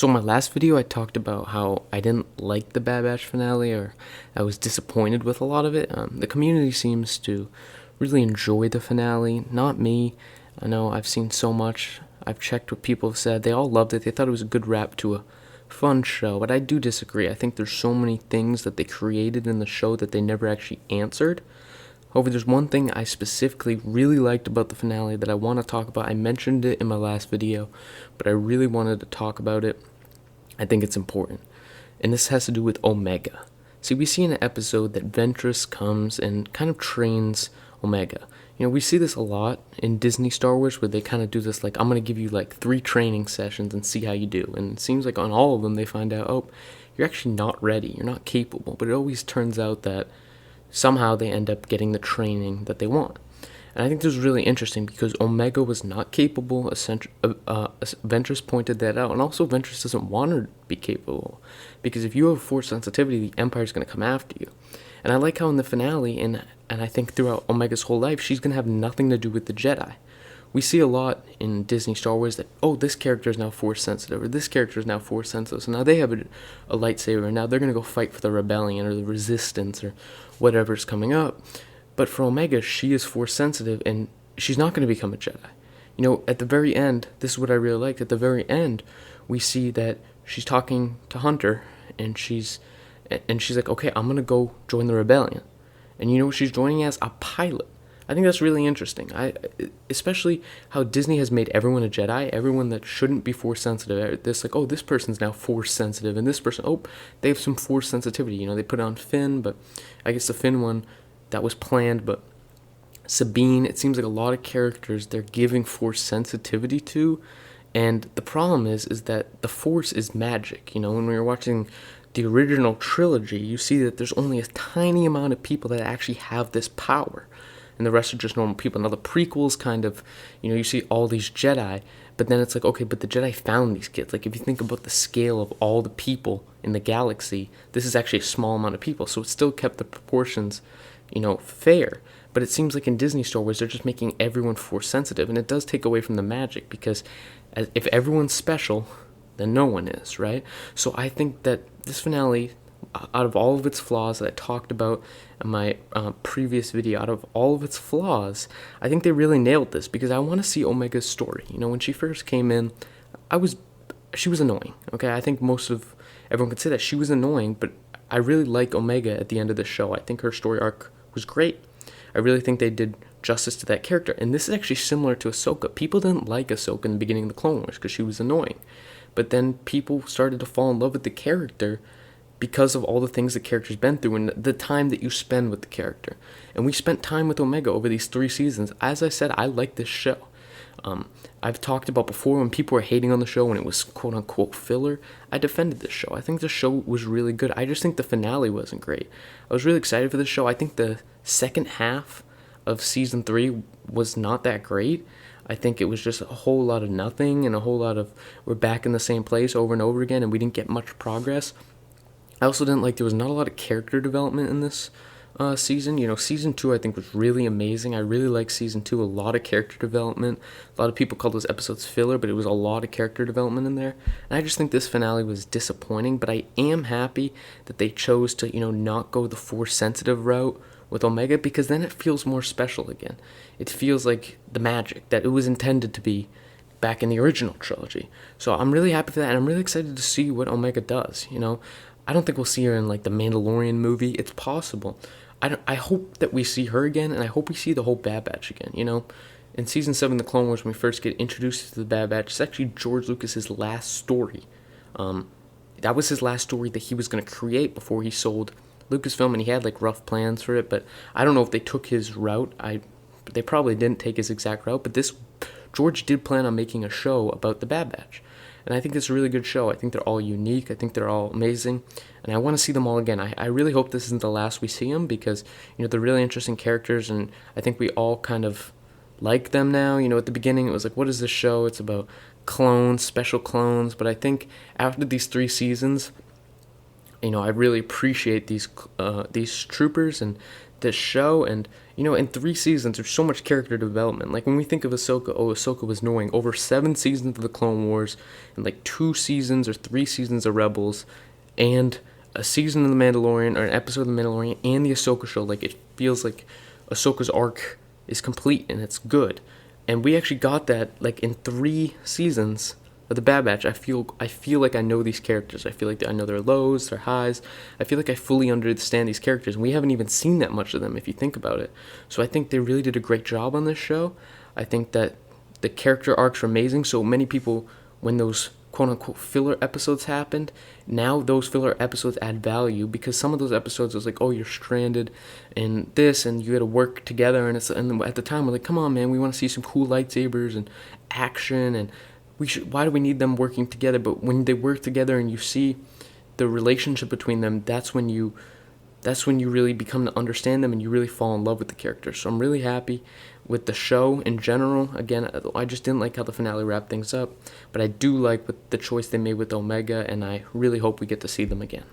So in my last video, I talked about how I didn't like the Bad Batch finale, or I was disappointed with a lot of it. The community seems to really enjoy the finale, not me. I know I've seen so much. I've checked what people have said. They all loved it. They thought it was a good wrap to a fun show, but I do disagree. I think there's so many things that they created in the show that they never actually answered. However, there's one thing I specifically really liked about the finale that I want to talk about. I mentioned it in my last video, but I really wanted to talk about it. I think it's important. And this has to do with Omega. See, we see in an episode that Ventress comes and kind of trains Omega. You know, we see this a lot in Disney Star Wars where they kind of do this like, I'm going to give you like 3 training sessions and see how you do. And it seems like on all of them they find out, oh, you're actually not ready, you're not capable. But it always turns out that somehow they end up getting the training that they want. And I think this is really interesting because Omega was not capable. Ventress pointed that out. And also Ventress doesn't want her to be capable. Because if you have force sensitivity, the Empire's going to come after you. And I like how in the finale, and I think throughout Omega's whole life, she's going to have nothing to do with the Jedi. We see a lot in Disney Star Wars that, oh, this character is now force sensitive, or this character is now force sensitive. So now they have a lightsaber, and now they're going to go fight for the rebellion or the resistance or whatever's coming up. But for Omega, she is force sensitive, and she's not going to become a Jedi. You know, at the very end, this is what I really liked. At the very end, we see that she's talking to Hunter, and she's like, okay, I'm going to go join the rebellion. And you know what she's joining as? A pilot. I think that's really interesting. Especially how Disney has made everyone a Jedi, everyone that shouldn't be force sensitive. This like, oh, this person's now force sensitive, and this person, oh, they have some force sensitivity. You know, they put it on Finn, but I guess the Finn one, that was planned. But Sabine, it seems like a lot of characters they're giving force sensitivity to, and the problem is that the force is magic. You know, when we were watching the original trilogy, you see that there's only a tiny amount of people that actually have this power, and the rest are just normal people. Now the prequels kind of, you know, you see all these Jedi, but then it's like, okay, but the Jedi found these kids. Like if you think about the scale of all the people in the galaxy, this is actually a small amount of people, so it still kept the proportions, you know, fair. But it seems like in Disney Star Wars, they're just making everyone force sensitive, and it does take away from the magic, because if everyone's special, then no one is, right? So I think that this finale, out of all of its flaws that I talked about in my previous video, out of all of its flaws, I think they really nailed this, because I want to see Omega's story. You know, when she first came in, she was annoying, okay? I think most of everyone could say that she was annoying, but I really like Omega at the end of the show. I think her story arc was great. I really think they did justice to that character. And this is actually similar to Ahsoka. People didn't like Ahsoka in the beginning of the Clone Wars because she was annoying. But then people started to fall in love with the character because of all the things the character's been through and the time that you spend with the character. And we spent time with Omega over these 3 seasons. As I said, I like this show. I've talked about before when people were hating on the show when it was quote-unquote filler, I defended this show. I think the show was really good. I just think the finale wasn't great. I was really excited for this show. I think the second half of season 3 was not that great. I think it was just a whole lot of nothing and a whole lot of we're back in the same place over and over again, and we didn't get much progress. I also didn't like there was not a lot of character development in this season. You know, season 2 I think was really amazing. I really liked season 2. A lot of character development. A lot of people call those episodes filler, but it was a lot of character development in there. And I just think this finale was disappointing, but I am happy that they chose to, you know, not go the force sensitive route with Omega, because then it feels more special again. It feels like the magic that it was intended to be back in the original trilogy. So I'm really happy for that, and I'm really excited to see what Omega does. You know, I don't think we'll see her in like the Mandalorian movie. It's possible. I hope that we see her again, and I hope we see the whole Bad Batch again. You know, in season 7 of the Clone Wars, when we first get introduced to the Bad Batch, it's actually George Lucas's last story. That was his last story that he was going to create before he sold Lucasfilm, and he had like rough plans for it, but I don't know if they took his route. They probably didn't take his exact route, but George did plan on making a show about the Bad Batch. And I think it's a really good show. I think they're all unique. I think they're all amazing. And I want to see them all again. I really hope this isn't the last we see them, because, you know, they're really interesting characters, and I think we all kind of like them now. You know, at the beginning it was like, what is this show? It's about clones, special clones. But I think after these 3 seasons, you know, I really appreciate these troopers, and this show, and in 3 seasons there's so much character development. Like when we think of Ahsoka, oh, Ahsoka was knowing over 7 seasons of the Clone Wars, and like 2 seasons or 3 seasons of Rebels, and a season of The Mandalorian or an episode of The Mandalorian and the Ahsoka show. Like it feels like Ahsoka's arc is complete and it's good, and we actually got that like in 3 seasons of the Bad Batch. I feel like I know these characters. I feel like I know their lows, their highs. I feel like I fully understand these characters, and we haven't even seen that much of them if you think about it. So I think they really did a great job on this show. I think that the character arcs are amazing. So many people, when those quote unquote filler episodes happened, now those filler episodes add value, because some of those episodes was like, oh, you're stranded and this and you got to work together, and at the time we're like, come on man, we want to see some cool lightsabers and action, and why do we need them working together? But when they work together and you see the relationship between them, that's when you really become to understand them and you really fall in love with the characters. So I'm really happy with the show in general. Again, I just didn't like how the finale wrapped things up, but I do like the choice they made with Omega, and I really hope we get to see them again.